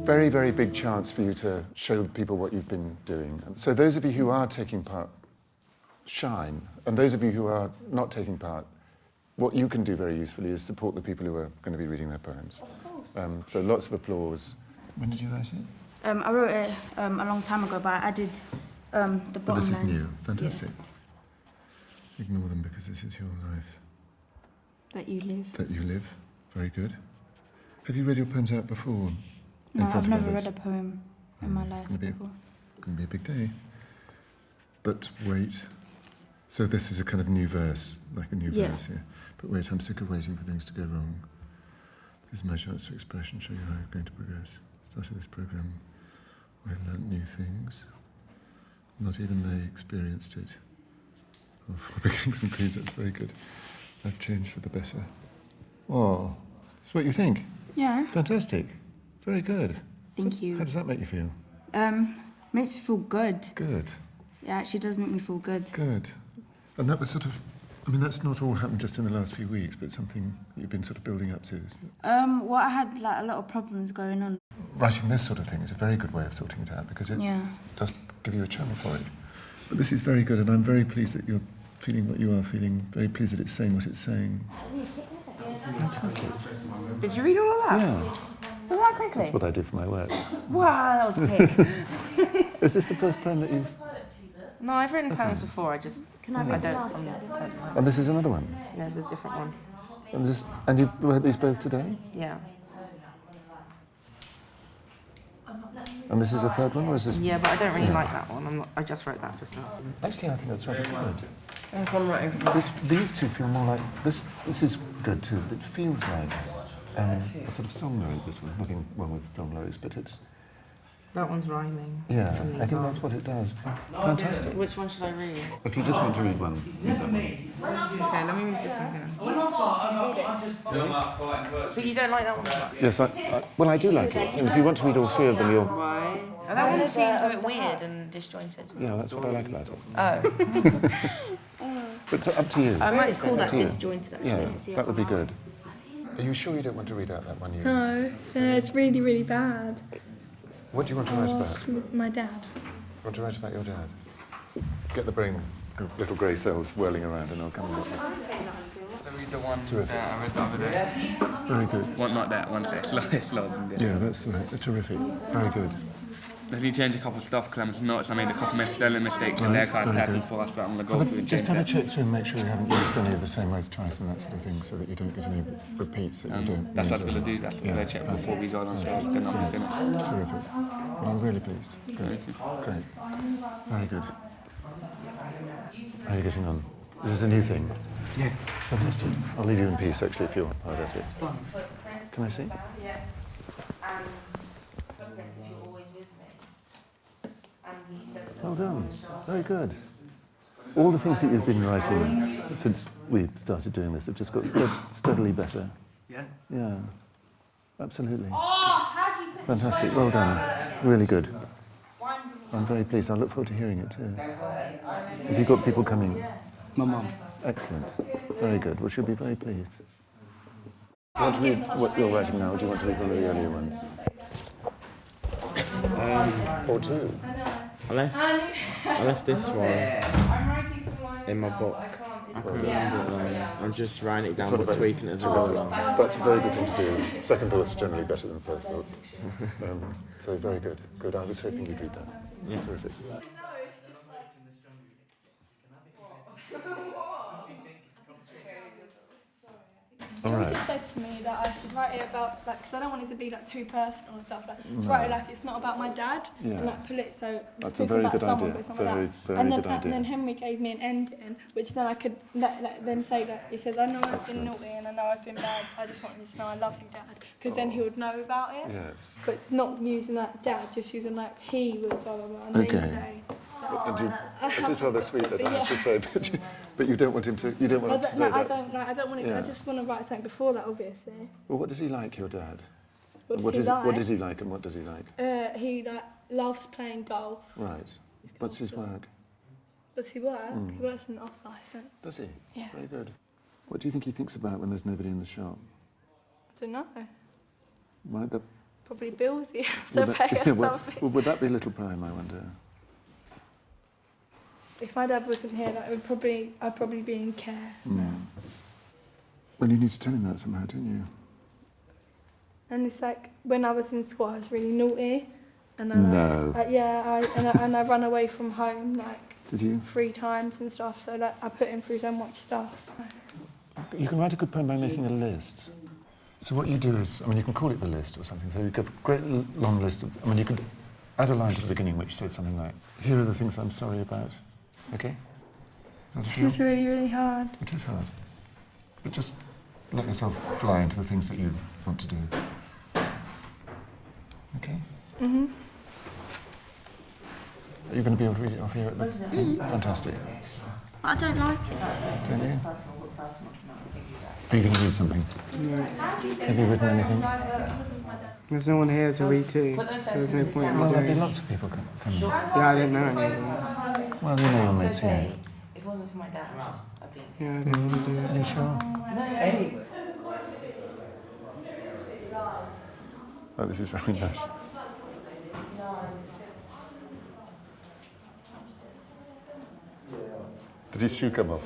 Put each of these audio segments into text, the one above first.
very, very big chance for you to show people what you've been doing. So those of you who are taking part, shine. And those of you who are not taking part, what you can do very usefully is support the people who are going to be reading their poems. So lots of applause. When did you write it? I wrote it a long time ago, but I added the bottom But this is lines. new. Fantastic. Yeah. Ignore them because this is your life. That you live. That you live. Very good. Have you read your poems out before? No, I've never read a poem in my life before. It's going to be a big day. But wait. So this is a kind of new verse, like a new verse here. But wait, I'm sick of waiting for things to go wrong. These my chance to expression show you how you're going to progress. Started this program, I learnt new things. Not even they experienced it. Oh, for kings and queens, that's very good. I've changed for the better. Oh, that's what you think? Yeah. Fantastic. Very good. Thank you. How does that make you feel? Makes me feel good. Good. It actually does make me feel good. Good. And that was sort of, I mean, that's not all happened just in the last few weeks, but something you've been sort of building up to, isn't it? Well, I had like a lot of problems going on. Writing this sort of thing is a very good way of sorting it out because it does give you a channel for it. But this is very good, and I'm very pleased that you're feeling what you are feeling, very pleased that it's saying what it's saying. Fantastic. Did you read all of that? Yeah. Was that quickly? That's what I do for my work. Wow, that was quick. Is this the first poem that you've... No, I've written poems before, I just... Can I read the last And this is another one? No, this is a different one. And you read these both today? Yeah. And this is a third one, or is this... Yeah, but I don't really like that one. I just wrote that just now. Actually, I think that's rather good. There's one right over there. These two feel more like... This is good too. It feels like a sort of song lyric, this one. Nothing wrong with song lyrics, but it's... That one's rhyming. Yeah, I think that's what it does. Fantastic. Which one should I read? If you just want to read one, read that one. Okay, let me read this one again. But you don't like that one? Yes, well, I do like it. And if you want to read all three of them, you'll... Why? Oh, that one seems a bit weird and disjointed. Yeah, that's what I like about it. Oh. But up to you. I might call that disjointed, actually. Yeah, that would be good. Are you sure you don't want to read out that one? No, it's really, really bad. What do you want to write about? My dad. You want to write about your dad? Get the brain, little grey cells whirling around and I'll come out. I read the one that I read the other day. Very good. One, not that, one slower than this. Yeah, that's right. Terrific. Very good. I need to change a couple of stuff because I noticed I made a couple of spelling mistakes in there kind of happened for us, but I'm going to go through and just change have a that. check through and make sure you haven't used any of the same words twice and that sort of thing so that you don't get any repeats that you don't That's need what I was going to do. That's what I'm going to check before we go on stage. Then I'll be finished. Terrific. Well, I'm really pleased. Great. Great. Very good. How are you getting on? Is this a new thing? Yeah. Fantastic. I'll leave you in peace, actually, if you're hard at it. Can I see? Well done. Very good. All the things that you've been writing since we started doing this have just got steadily better. Yeah? Yeah. Absolutely. Fantastic. Well done. Really good. I'm very pleased. I look forward to hearing it too. Have you got people coming? My mum. Excellent. Very good. Well, she'll be very pleased. Do you want to read what you're writing now, or do you want to read one of the earlier ones? Or two? I left this one in my book. I couldn't remember it. I'm just writing it down but tweaking it as I go along. That's a very good thing to do. Second thoughts are generally better than first thoughts. So very good. Good. I was hoping you'd read that. Yeah. Terrific. All George right. just said to me that I should write it about, like, because I don't want it to be like too personal and stuff. Like, to write it like it's not about my dad and like so. That's a very good idea. But it's not Very, like that. very and then, good idea. And then Henry gave me an ending, which then I could then say that he says, I know I've been naughty and I know I've been bad. I just want you to know I love you, Dad, because then he would know about it. Yes. But not using that dad, just using like he was blah blah blah. And then you say, It is rather sweet that I have to say, but you don't want him to. You don't want him to say that. I don't want it. Yeah. I just want to write something before that, obviously. Well, what does he like, your dad? What does he like? And what does he like? He loves playing golf. Right. What's his work? Does he work? He works in an off licence. Does he? Yeah. Very good. What do you think he thinks about when there's nobody in the shop? I don't know. Right, probably bills he has Would to that, pay yeah, or well, something. would that be a little poem, I wonder? If my dad wasn't here, I'd probably be in care. Well, you need to tell him that somehow, don't you? And it's like when I was in school, I was really naughty, and No. and I ran away from home like Did you? 3 times and stuff. So like I put him through so much stuff. You can write a good poem by making a list. So what you do is, I mean, you can call it the list or something. So you've got a great long list of, I mean, you could add a line to the beginning which said something like, here are the things I'm sorry about. Okay? Is that a deal? It's really, really hard. It is hard. But just let yourself fly into the things that you want to do. Okay? Mhm. Are you going to be able to read it off here at the thing? Fantastic. I don't like it. Don't you? Are you going to read something? No. Have you written anything? There's no one here to read to, so there's no point in Well, me there'll be doing it. lots of people coming. Yeah, I don't know anyone. Well, you know your mates here. If it wasn't for my dad, I'd be. Yeah, I don't want to do it. Are you sure? Oh, this is very nice. Did his shoe come off?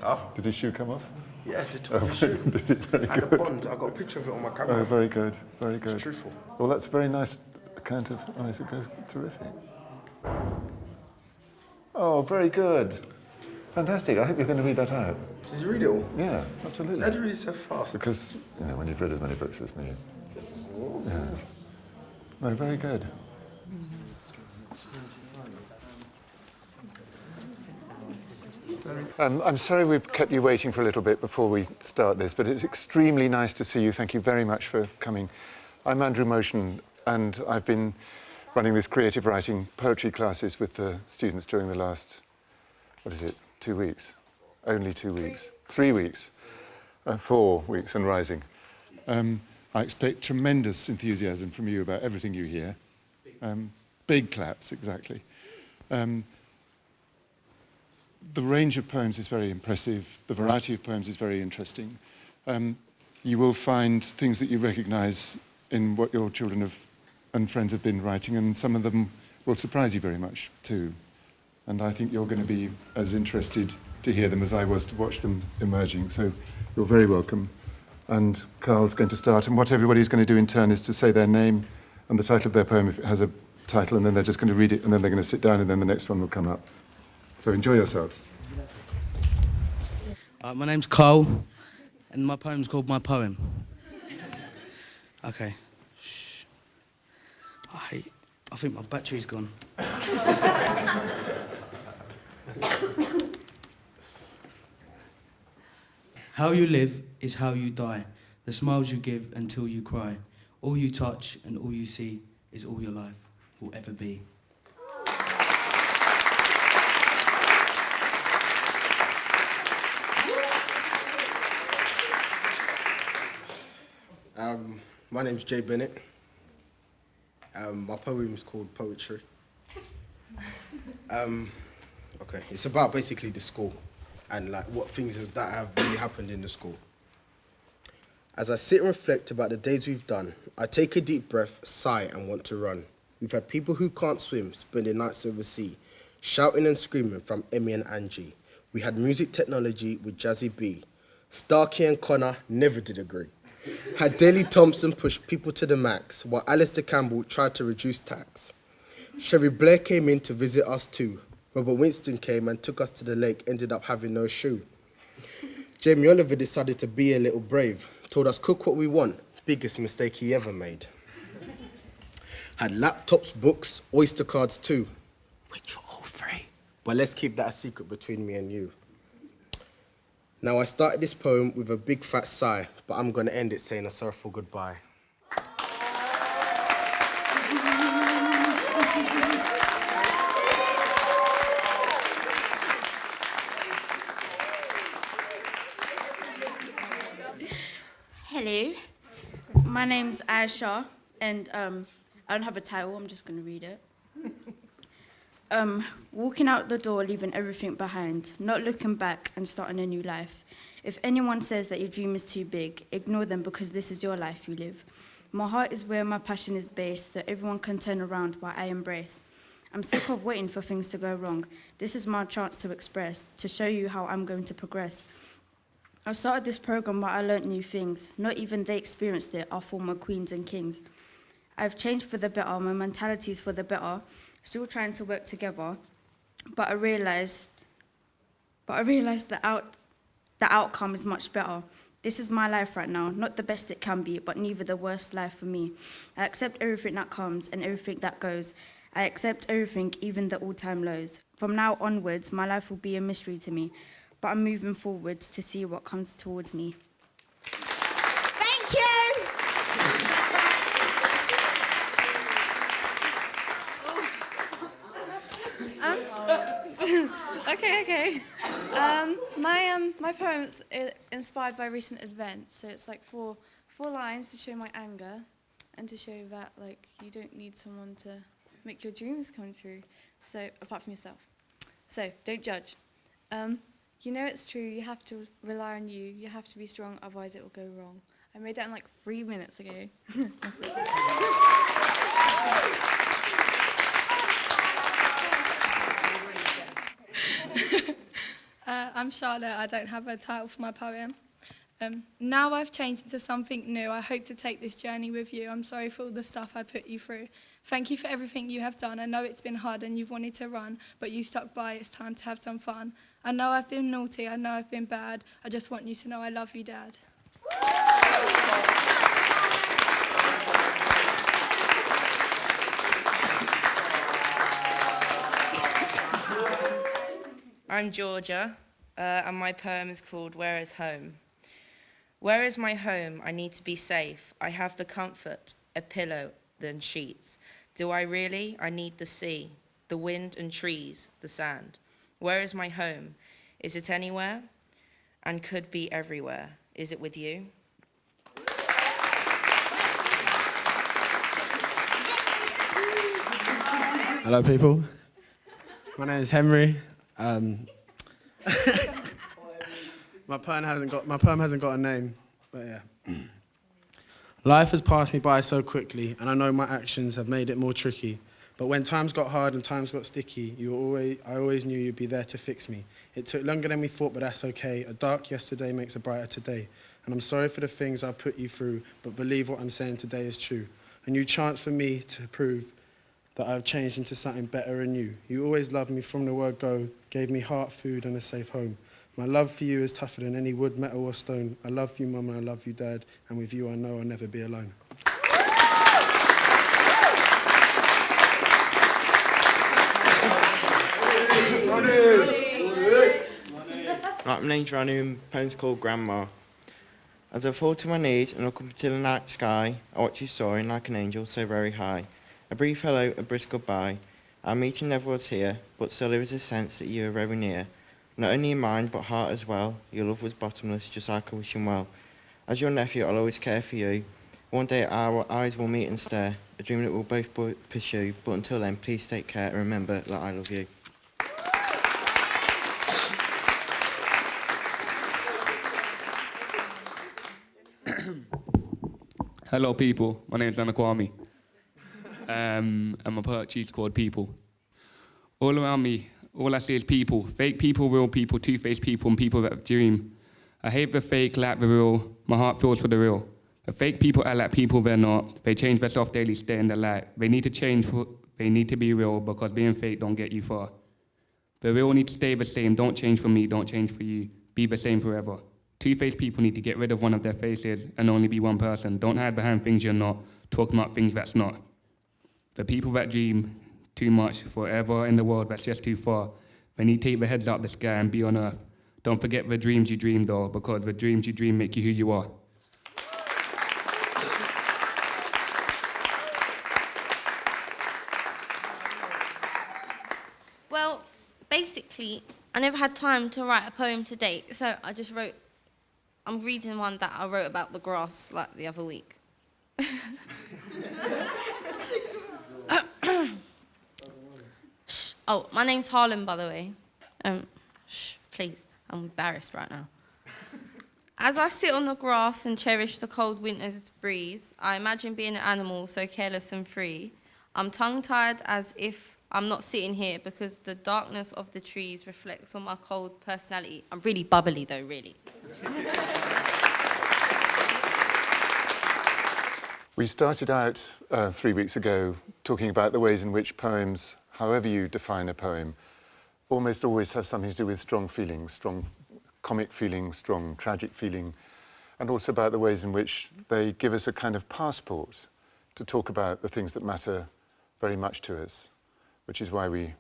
Oh, Did his shoe come off? yeah, the top of the shoe. Did it? Very And the good. bond, I got a picture of it on my Oh, camera. very good, very good. It's truthful. Well, that's a very nice account of Isaac. Goes terrific. Oh, very good. Fantastic. I hope you're going to read that out. Did you read it all? Yeah, absolutely. How do you read it so fast? Because, you know, when you've read as many books as me. This is Yeah. No, very good. I'm sorry we've kept you waiting for a little bit before we start this, but it's extremely nice to see you. Thank you very much for coming. I'm Andrew Motion, and I've been running this creative writing poetry classes with the students during the last, 2 weeks? Only 2 weeks. 3 weeks. 4 weeks and rising. I expect tremendous enthusiasm from you about everything you hear. Big claps, exactly. The range of poems is very impressive. The variety of poems is very interesting. You will find things that you recognise in what your children and friends have been writing, and some of them will surprise you very much too. And I think you're going to be as interested to hear them as I was to watch them emerging. So you're very welcome. And Carl's going to start, and what everybody's going to do in turn is to say their name and the title of their poem if it has a title, and then they're just going to read it, and then they're going to sit down, and then the next one will come up. So enjoy yourselves. My name's Carl, and my poem's called My Poem. Okay. Shh. I think my battery's gone. How you live is how you die. The smiles you give until you cry. All you touch and all you see is all your life will ever be. My name's Jay Bennett. My poem is called Poetry. Okay, it's about basically the school and like what things that have really happened in the school. As I sit and reflect about the days we've done, I take a deep breath, sigh, and want to run. We've had people who can't swim spending nights overseas, shouting and screaming from Emmy and Angie. We had music technology with Jazzy B. Starkey and Connor never did agree. Had Daley Thompson push people to the max, while Alistair Campbell tried to reduce tax. Sherry Blair came in to visit us too. Robert Winston came and took us to the lake, ended up having no shoe. Jamie Oliver decided to be a little brave, told us cook what we want, biggest mistake he ever made. Had laptops, books, Oyster cards too, which were all free. But let's keep that a secret between me and you. Now I started this poem with a big fat sigh, but I'm gonna end it saying a sorrowful goodbye. Hello, my name's Aisha, and I don't have a title, I'm just going to read it. Walking out the door, leaving everything behind, not looking back and starting a new life. If anyone says that your dream is too big, ignore them because this is your life you live. My heart is where my passion is based, so everyone can turn around while I embrace. I'm sick of waiting for things to go wrong. This is my chance to express, to show you how I'm going to progress. I started this program while I learnt new things. Not even they experienced it, our former queens and kings. I've changed for the better, my mentality is for the better, still trying to work together, but I realised the outcome is much better. This is my life right now, not the best it can be, but neither the worst life for me. I accept everything that comes and everything that goes. I accept everything, even the all-time lows. From now onwards, my life will be a mystery to me, but I'm moving forwards to see what comes towards me. Thank you! Okay. My poem's inspired by recent events, so it's like four lines to show my anger, and to show that like you don't need someone to make your dreams come true. So apart from yourself, so don't judge. You know it's true. You have to rely on you. You have to be strong, otherwise it will go wrong. I made that in like 3 minutes ago. I'm Charlotte. I don't have a title for my poem. Now I've changed into something new. I hope to take this journey with you. I'm sorry for all the stuff I put you through. Thank you for everything you have done. I know it's been hard and you've wanted to run, but you stuck by. It's time to have some fun. I know I've been naughty. I know I've been bad. I just want you to know I love you, Dad. I'm Georgia, and my poem is called Where is Home? Where is my home? I need to be safe. I have the comfort, a pillow, then sheets. Do I really? I need the sea, the wind and trees, the sand. Where is my home? Is it anywhere? And could be everywhere. Is it with you? Hello, people. My name is Henry. My poem hasn't got a name, but yeah. Life has passed me by so quickly, and I know my actions have made it more tricky. But when times got hard and times got sticky, I always knew you'd be there to fix me. It took longer than we thought, but that's okay. A dark yesterday makes a brighter today. And I'm sorry for the things I put you through, but believe what I'm saying today is true. A new chance for me to prove that I've changed into something better and new. You always loved me from the word go, gave me heart, food, and a safe home. My love for you is tougher than any wood, metal, or stone. I love you, Mum, and I love you, Dad, and with you I know I'll never be alone. Right, my name's Ranu, and the poem's called Grandma. As I fall to my knees and look up into the night sky, I watch you soaring like an angel so very high. A brief hello, a brisk goodbye. Our meeting never was here, but still there is a sense that you are very near. Not only in mind, but heart as well. Your love was bottomless, just like a wishing well. As your nephew, I'll always care for you. One day our eyes will meet and stare, a dream that we'll both pursue. But until then, please take care and remember that I love you. Hello, people. My name's Anakwami. And my poetry is called People. All around me, all I see is people. Fake people, real people, two-faced people, and people that dream. I hate the fake, like the real. My heart feels for the real. The fake people are like people they're not. They change themselves daily, stay in the light. They need to change, they need to be real, because being fake don't get you far. The real need to stay the same. Don't change for me, don't change for you. Be the same forever. Two-faced people need to get rid of one of their faces and only be one person. Don't hide behind things you're not. Talk about things that's not. The people that dream too much forever in the world that's just too far, they need to take their heads out the sky and be on earth. Don't forget the dreams you dream, though, because the dreams you dream make you who you are. Well, basically, I never had time to write a poem to date, so I just wrote. I'm reading one that I wrote about the grass like the other week. Shh. Oh, my name's Harlan, by the way. Shh, please. I'm embarrassed right now. As I sit on the grass and cherish the cold winter's breeze, I imagine being an animal so careless and free. I'm tongue-tied as if I'm not sitting here because the darkness of the trees reflects on my cold personality. I'm really bubbly though, really. We started out 3 weeks ago talking about the ways in which poems, however you define a poem, almost always have something to do with strong feelings, strong comic feeling, strong tragic feeling, and also about the ways in which they give us a kind of passport to talk about the things that matter very much to us, which is why we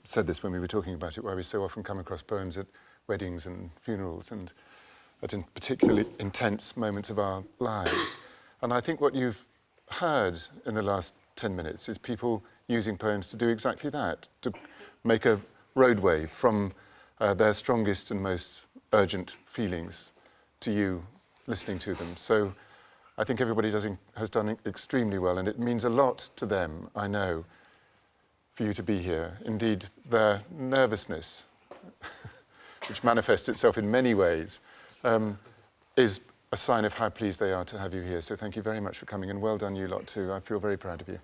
said this when we were talking about it, why we so often come across poems at weddings and funerals and at particularly intense moments of our lives. And I think what you've heard in the last 10 minutes is people using poems to do exactly that, to make a roadway from their strongest and most urgent feelings to you listening to them. So I think everybody has done extremely well, and it means a lot to them, I know, for you to be here. Indeed, their nervousness, which manifests itself in many ways, is a sign of how pleased they are to have you here. So thank you very much for coming, and well done you lot too. I feel very proud of you.